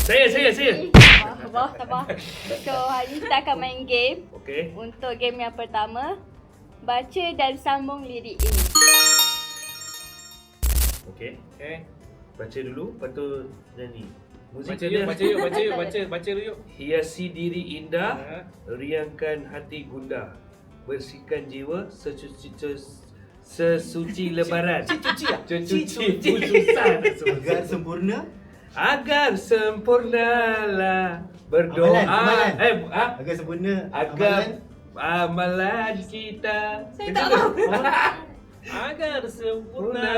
Saya. Sabar. So, hari ni kita akan main game. Okey. Untuk game yang pertama, baca dan sambung lirik ini. Okey. Okay. Baca dulu, lepas tu nyanyi. Baca yuk. Hiasi diri indah, Ha. riangkan hati gundah. Bersihkan jiwa sesuci lebaran. Cuci ah? Cuci. Susah nak sebut. Agar sempurna. Agar sempurnalah berdoa. Amalan. Agar Agar sempurna. amalan kita. Saya tak tahu. Agar sempurna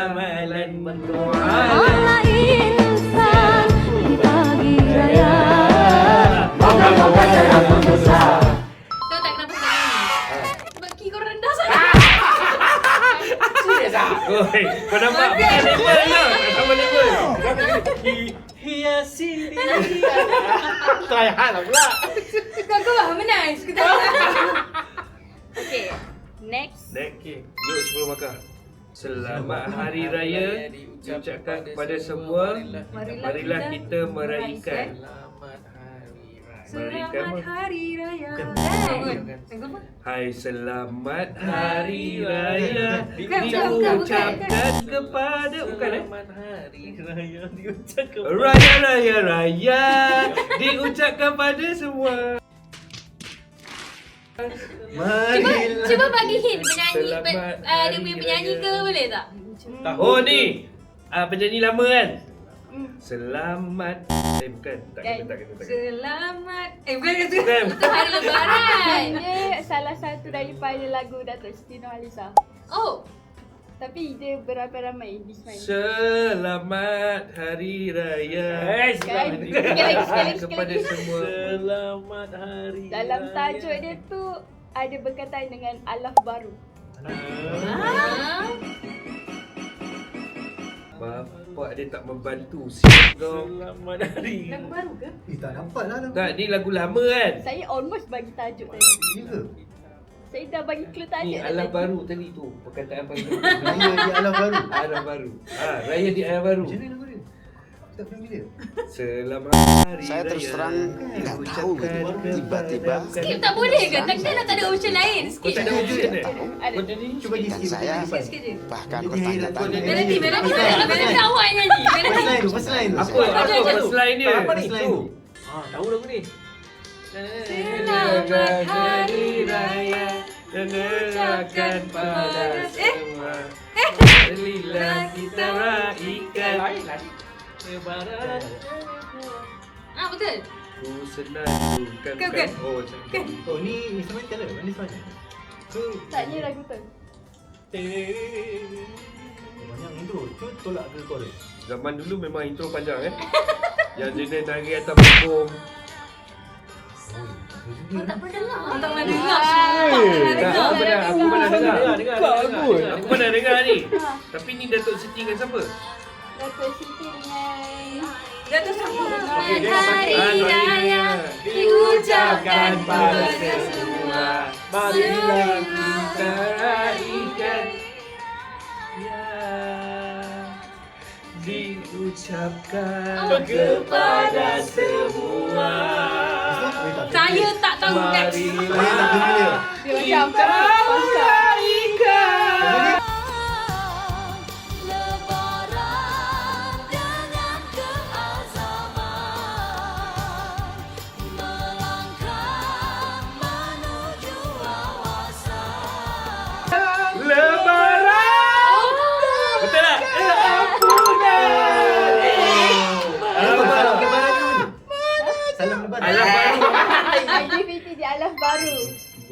Amalan berdoa. Allah insan di pagi raya. Tahu tak kenapa saya nyanyi? Bagi kau rendah sangat. Serius ah? Oi, kau nampak bukan level ke? Tak sama level. Hiasi diri. Try hard lah pula. Kau lah menang. Okay, next. Okey, yuk sebelum makan. Selamat Hari Raya diucapkan kepada semua. Marilah kita meraihkan. Selamat Hari Raya. Selamat Hari Raya. Hai selamat Hari Raya Bukan. diucapkan kepada Selamat Hari Raya diucapkan Raya diucapkan pada semua. Cuba bagi hint penyanyi. Selamat Dia punya penyanyi ke boleh tak? Oh ni penyanyi lama kan? Selamat bukan tak kena. Selamat. Bukan itu. Bukan. Itu hari lebaran. Dia salah satu daripada lagu Datuk Siti Nurhaliza. Oh. Tapi dia beramai-ramai di main. Selamat Hari Raya Sekali lagi. kepada semua. Selamat Hari Dalam Raya. tajuk dia tu ada berkaitan dengan alaf baru. Bapak dia tak membantu siap kau. Selamat Hari Lagu baru ke? Tak nampak lah. Tak, ni lagu lama kan? Saya almost bagi tajuk tadi. Ya ke? Saya dah bagi clue Ni tajuk dah alam tadi. baru tadi tu. Perkataan paling Raya di alam baru. alam baru. Raya di alam baru. Macam mana lagu dia? Aku tak familiar. Selamat Hari Saya Raya. terus terang nggak tahu diucapkan tiba-tiba. kepada- Skip tak boleh ke? Takkan nak tak ada option lain. Kau Skip. tak ada option eh? Ada. Kau jadi Cuba pergi Dan skip saya depan. Sikit je. bahkan Jadi, bertanya-tanya. Melody awak yang nyanyi. First line tu, first line tu. Apa first line dia? Apa ni? First line tu. Tahu lagu ni. Selamat Hari Raya diucapkan pada semua. Marilah kita raikan. Lain lagi. Lebaran. Betul. Ku senandungkan. Bukan. Oh, macam tu. Oh ni instrumental ke? Mana sebenarnya? Tak, ni lagu tu. Banyak intro. Tu tolak ke chorus? Zaman dulu memang intro panjang Yang jenis nari atas punggung. Tak pernah dengar. Tak pernah Tak, dengar. aku pernah dengar. Dengar. Aku pernah dengar ni. Tapi ni Datuk Siti dengan siapa? Datuk Siti dengan Datuk Sambung. Okey, dia Hari Raya diucapkan pada semua. Marilah kita raikan. Ya, diucapkan kepada semua. Saya tak tahu next. Saya tak familiar. dia macam pasal. raikan. Lebaran dengan keazaman melangkah menuju awasan. Lebaran. Betul tak? Salam lebaran. Alam baru. Aktiviti di alaf baru.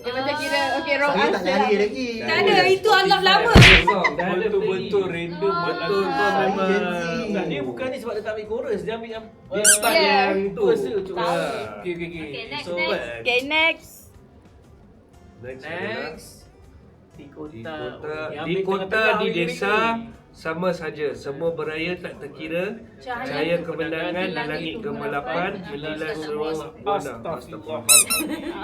Dia macam kira okay, wrong Saya tak answer. lari lagi. Tak ada, itu alaf lama. Betul-betul random. Betul kau Saya memang. Gen Z. Tak, dia bukan ni sebab dia tak ambil chorus. Dia ambil yang Dia start Yeah. yang tu. Verse tu. Ah. Okey. Okay, next, So, next. Okay, next. Next adalah Next. Di di kota. kota, Yang di ambil kota, tengah-tengah di lirik desa ni. sama saja. Semua beraya tak terkira. Cahaya kemenangan di langit gemelapan menilai seluruh warna. Astagfirullah.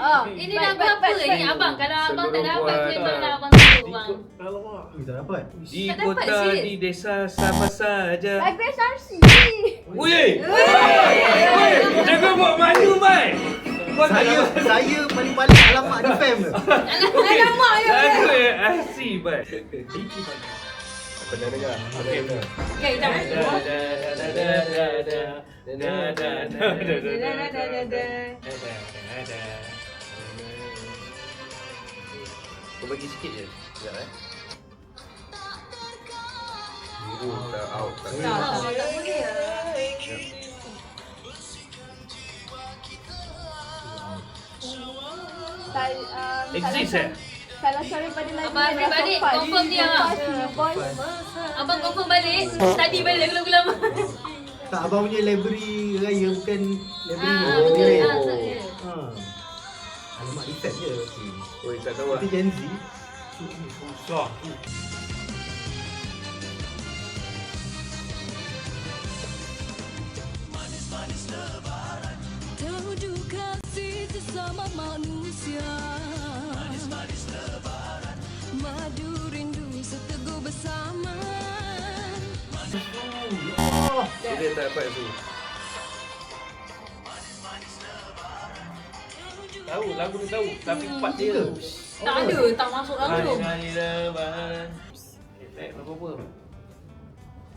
Oh, Ini lagu apa ni abang? Kalau abang tak dapat Seluruh memanglah buat- abang tahu. korang. Alamak. Tak dapat. Di Tak dapat, kota, serius. di desa, sama saja. Lagu SRC. Weh! Jangan buat malu, Mai! Kau tak Saya paling-paling alamak di fam ke? Alamak ya. Lagu asli, Mai. Pernah dengar? Okey. Okay, dah. Kau bagi sikit je. Sekejap Biru tak out tak. Tak boleh. Exist Salah suara pada lagu Abang Andri balik, confirm dia lah. Abang confirm balik. Study balik lagu lama. Tak, abang punya library raya bukan library Betul. library. Betul. Ha. Alamak di fam je. Oi, tak tahu lah. Itu Gen Z. Susah. Tuju kasih sesama manusia. Manis-manis lebaran. Madu rindu seteguh bersama. Dia tak dapat tu. Tahu, lagu ni tahu. Tapi part dia. Tak ada, tak masuk langsung. Hari lebaran. Naik apa-apa.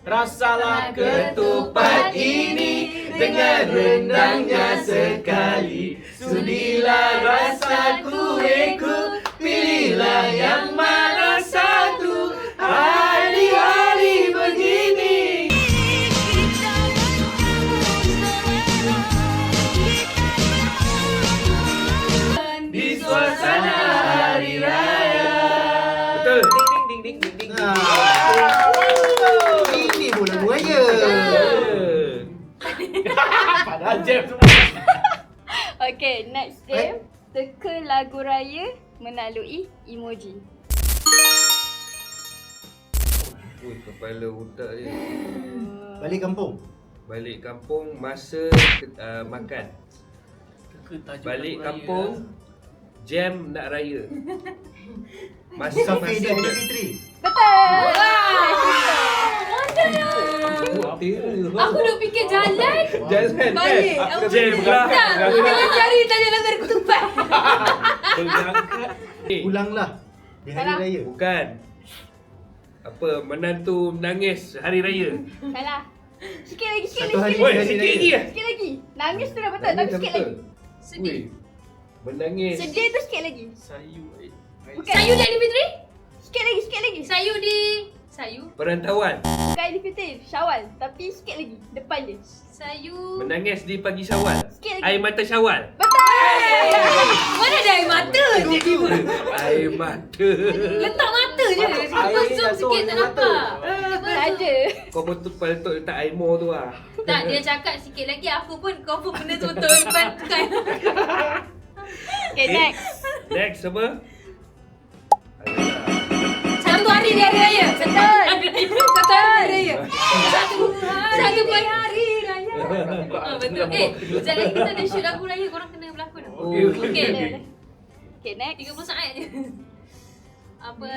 Rasalah ketupat ini dengan rendangnya sekali. Sudilah rasa kueku, pilihlah yang mana satu. Hari-hari begini. Di suasana hari raya. Betul. Ding ding ding ding ding. Ini bulan raya. Padahal jam semua. Okay, next game. Teka lagu raya melalui emoji. Ui, kepala otak dia. Balik kampung. Balik kampung masa makan. Balik kampung jam nak raya. Masa Safi dan Idul Fitri. Betul! Aku dah fikir jalan. Jalan Balik. kan? Jam lah. Tak, aku tengah cari tanya lagu dari ketupat. Berangkat. Pulanglah di hari Salah. raya. Bukan. Apa, menantu menangis hari raya. Salah. Sikit lagi, sikit Satu hari lagi, Oi, sikit sikit lagi. lagi lah. Sikit lagi. Nangis tu dah betul, tapi Nangis sikit betul. lagi. Sedih. Ui, menangis. Sedih tu sikit lagi. Sayu. Bukan. Sayu di Aidilfitri? Sikit lagi, sikit lagi. Sayu di... Sayu? Perantauan. Bukan Aidilfitri, Syawal. Tapi sikit lagi, depan dia. Sayu... Menangis di pagi Syawal. Sikit lagi. Air mata Syawal. Betul! Mana ada air mata? Tiba-tiba. Air mata. Letak mata je. Kau Air zoom jatuh sikit di tak mata. nampak. Tak ada. Kau betul patut letak air more tu lah. Tak, dia cakap sikit lagi aku pun confirm benda tu betul. Bukan. Okay, next. Next apa? Satu hari di hari raya. Satu hari di hari raya. Satu hari raya. Betul. Sekejap lagi kita ada shoot lagu raya. Korang kena berlakon. Okey, okey. Okey. Okay, next. 30 saat je. Apa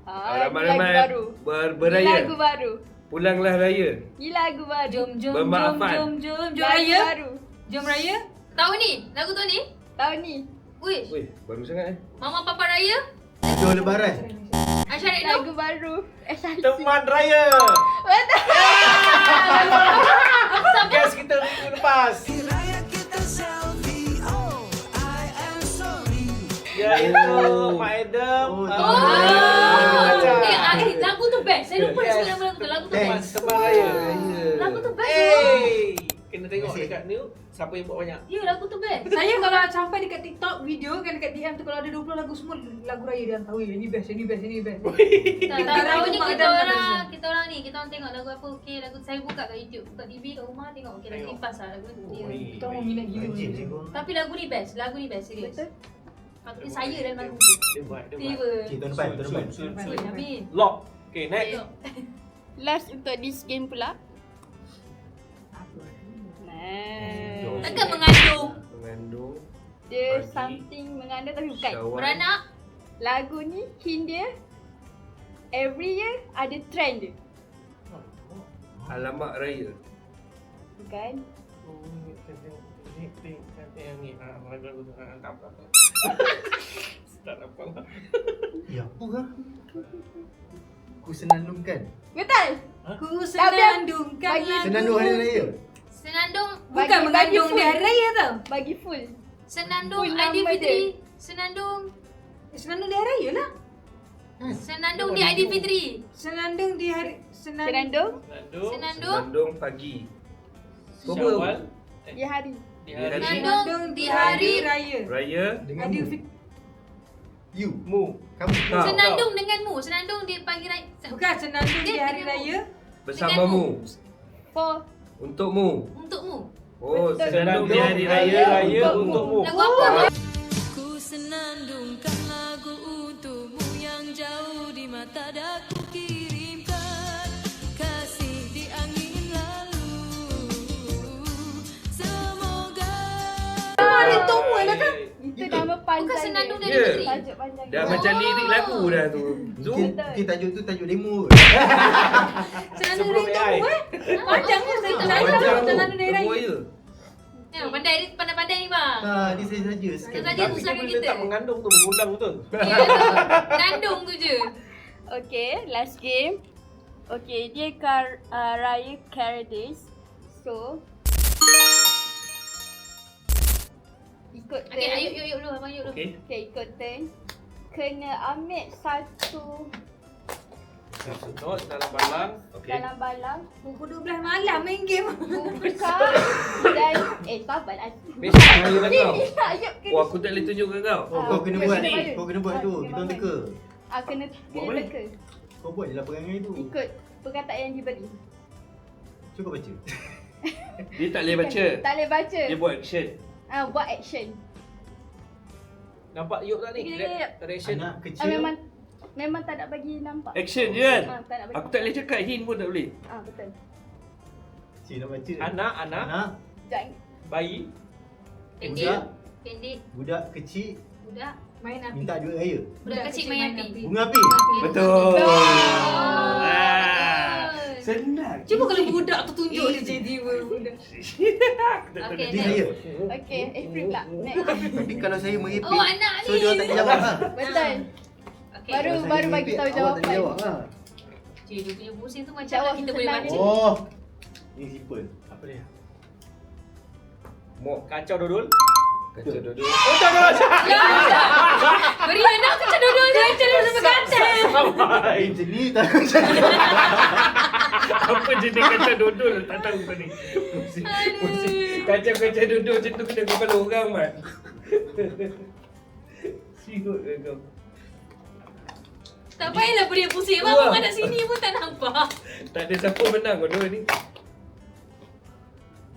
Ramai-ramai lagu baru. beraya. Lagu baru. Pulanglah raya. Ni lagu baru. Jom, jom, jom, Bermaafan. jom Lagu raya. baru. Jom raya. Tahun ni? Lagu tahun ni? Tahun ni. Wish. Weh, baru sangat Mama Papa Raya. Itu lebaran. Asyari tu. Lagu baru. SRC. Teman raya. Betul. Guys kita minggu lepas. Iaitu Mak Adam. Lagu tu best. Saya lupa nak sebut nama lagu tu. Lagu tu best. Teman raya. Lagu tu best. Hey, kena tengok dekat ni siapa yang buat banyak. Ya, lagu tu best. Saya kalau sampai dekat TikTok video kan dekat DM tu kalau ada 20 lagu semua lagu raya dia tahu ini best, ini best, ini best. Tak, Kita tahun tahu ni Mak kita Adam orang best. kita orang ni kita orang tengok lagu apa okey lagu saya buka kat YouTube buka TV kat rumah tengok okey lagu ni Tengok. pas lah lagu ni. Ya. Kita orang minat gila. Rajin je kau. Tapi lagu ni best serius. Betul. Patutnya saya dalam lagu tu. Dia buat. Tiba. Cik, tahun depan, tahun depan. Amin. Lock. Okay, next. Last untuk this game pula. Nah. Takkan mengandung Mengandung Dia Bagi. something mengandung tapi bukan. Syawal. beranak Lagu ni hint dia every year ada trend dia. Alamak raya. Bukan? Tak dapat lah. Ya apa lah? Ku senandungkan. Betul? Ku senandungkan bagi- lagu. Senandung hari raya. Senandung Bukan bagi mengandung full. di hari raya tau. Bagi full. Senandung Full nama Aidilfitri. Senandung Senandung di hari raya lah. Senandung di Aidilfitri. Senandung di hari Senandung Senandung Senandung pagi. Syawal. di hari. Di hari Senandung di hari raya. Raya. Dengan Adil mu. Fit- You. Mu. Kamu. Kau. Senandung denganmu. Senandung di pagi raya. Bukan senandung di Dia hari denganmu. raya. Bersamamu. For Untukmu. Untukmu. Oh, Betul. senandung di hari raya. Raya untukmu. Lagu apa? Ku senandungkan lagu untukmu yang jauh di mata daku kirimkan kasih di angin lalu. Semoga Hari untukmu lah kan? itu nama panjang. Bukan senandung dia. dari Ya. negeri. Tajuk panjang. Dah dia. macam lirik lagu dah tu. Zoom. Mungkin tajuk tu tajuk demo. Senandung Sebelum dari AI. untukmu Panjang pun saya tak Panjang tahu tu. senandung dari raya. Buaya. Ya, pandai-pandai ni bang. Dia saja Itu saja Tapi dia susahkan boleh kita. letak mengandung tu, mengundang betul. Ya, tu. Nandung tu je. Okay, last game. Okay, dia Raya Caradies. So, ikut turn. Okey, ayuk dulu, abang ayuk dulu. Okey. Okay, ikut turn. Kena ambil satu Not dalam balang. Okey. dalam balang, Pukul 12 malam main game. buka dan sabarlah. Besok raya lah kau. Ni ayup kena. Oh, aku tak boleh tunjuk kat kau. Kau kena buat ni. pada. Kau kena buat tu. Kita orang teka. Kena Buat boleh? teka. Kau buat je lah perangai tu. Ikut perkataan yang diberi. Cuba baca. Dia tak boleh baca. Tak boleh baca. Dia buat action. Buat action. Nampak Yuk tak ni? Sekejap. Reaction. Anak kecil. Memang tak nak bagi nampak. Action je kan? Tak nak bagi. Aku tak boleh cakap hint pun tak boleh. Betul. Cik nak baca. Anak, Anak. Jangan. bayi. Pendek. Budak. Pendek. Budak kecil Budak. Main api. minta duit raya. Budak kecil main api. Bunga api. Betul. Oh. Ah. Senang. Cuba kalau budak tu tunjuk dia jadi budak. Okey, Dia next. raya. Okay, April pula. Next. Tapi kalau saya merepek, Oh, anak so ni. dia orang tak boleh jawab lah. Betul. Okey. Baru Kalau saya bagi merepek, tahu awak tak boleh jawapan. jawab lah. Cik, dia punya pusing tu macam Jawab mana kita boleh senang baca. je. Oh. Ni simple. Apa dia? Mok. Kacau dodol. Kacau duduk. Oh, tak ada. Beri anak kacau dodol je. Kacau dodol sampai kacau. Macam ni tak macam ni. Apa jenis kacau duduk tak tahu kau ni. Kacau-kacau duduk macam tu kena kepala orang mat. Siut ke kau. Tak payahlah beri pusing. Abang Wah. orang kat sini pun tak nampak. Tak ada siapa menang kau dua ni.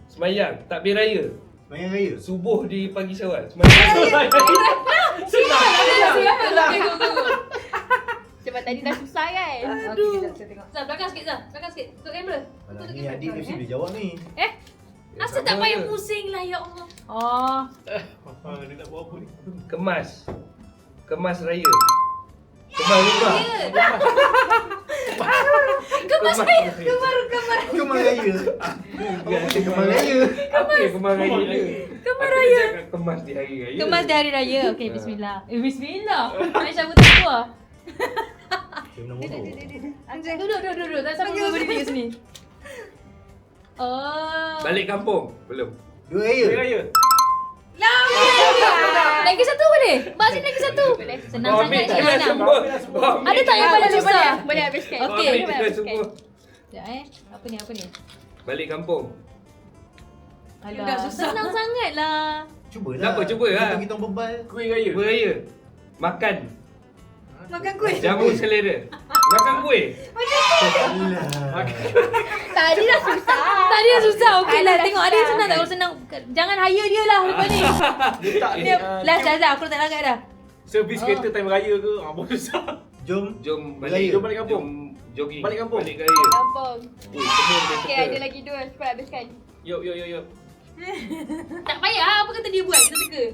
Semayang, takbir raya. Main raya. Subuh di pagi Syawal. Semayang. Sebab tadi dah susah kan? Okey, kejap saya tengok. Zah, belakang sikit Zah. Belakang sikit. Untuk kamera. Alah, Untuk ni kamera. adik mesti boleh jawab ni. Asal tak payah pusing lah ya Allah. Oh. Dia nak buat apa ni? Kemas. Kemas raya. Kemas rumah. Kemas saya. Kemar raya. Kemar raya. Apa yang kemas raya ni? Kemas Aku raya. dah cakap kemas di hari raya. Kemas di hari raya. Okey, bismillah. Bismillah. Aisyah betul tu ah. Dia menang motor. Duduk. Tak sampai dulu berdiri kat sini. Oh. Balik kampung. Belum. Dua raya. Dia raya. Lagi satu boleh? Mak sini lagi satu. Senang Kau sangat ambil Cik dah Hana. semua. Kau ambil Ada tak yang paling susah? Boleh habiskan. Kau Okey. ambil Boleh dah habiskan. semua. Sekejap Apa ni? Balik kampung. Alah, senang sangat lah. Cuba lah. Tak apa, cuba lah. Kita orang bebal. Kuih raya. Kuih raya. Makan. Makan kuih. Jamu selera. Makan kuih. Alah. Tadi dah susah. Tadi dah susah. Okey lah. Dah Tengok susah. ada senang tak? Kalau senang. Jangan hire dia lah lepas ni. Dia tak ni. Last. Aku tak lagat dah. Servis kereta time raya ke? Baru susah. Jom. Jom Raya. balik. Jom balik kampung. Jom jogging. Balik kampung. Balik raya. Kampung. Ui, semua boleh Okay, teka. ada lagi dua. Cepat habiskan. Yuk. Tak payah, apa kata dia buat? Kita teka.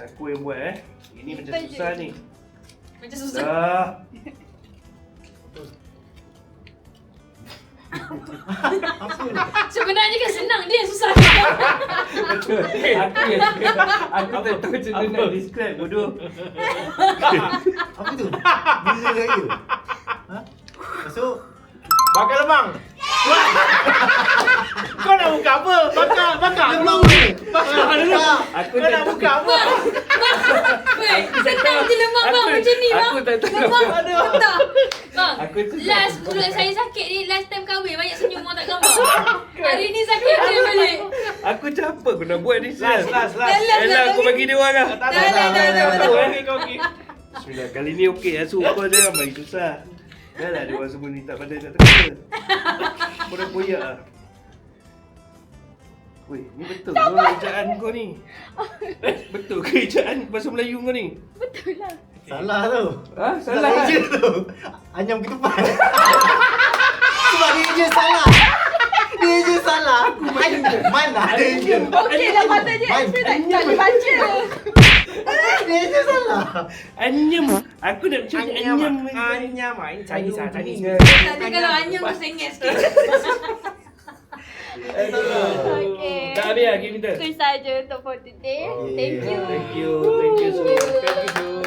Aku yang buat Ini macam Simple je. susah ni. Macam susah. Dah. Sebenarnya kan senang, dia yang susah. Aku tak tahu macam mana nak describe bodoh. Apa tu? Bila raya? Ha? Masuk. Bakar lemang. Kau nak buka apa? Bakar Lemang ni. Aku Kau nak buka apa? Weh, senang je lemah bang macam ni bang. Aku tak tahu. Lemah. Tak. Bang, Aku tu last mulut saya sakit ni, last time kahwin banyak senyum orang tak gambar. Hari ni sakit je balik. Aku macam apa aku nak buat ni? Last. Elah aku bagi dia orang lah. Kau okey. Bismillah, kali ni okey lah. Suka dia kan bagi susah. Dah lah dia orang semua ni tak pandai nak teka. Kau dah koyak lah. Weh, ni betul ke ejaan kau ni? Betul ke ejaan bahasa Melayu kau ni? Betul lah. Salah tu. Ha? Salah. je tu. Anyam ketupat. Sebab dia je salah. Dia je salah. Mana ada je. Okey dah patutnya Asmin tak boleh baca. Dia je salah. Anyam. Aku nak macam anyam. Anyam. Ini Chinese lah. Chinese. Tadi kalau Anya aku sengit sikit. Okey. Tak habis lah game kita. Itu saja untuk for today. Thank you. Thank you so much. Thank you.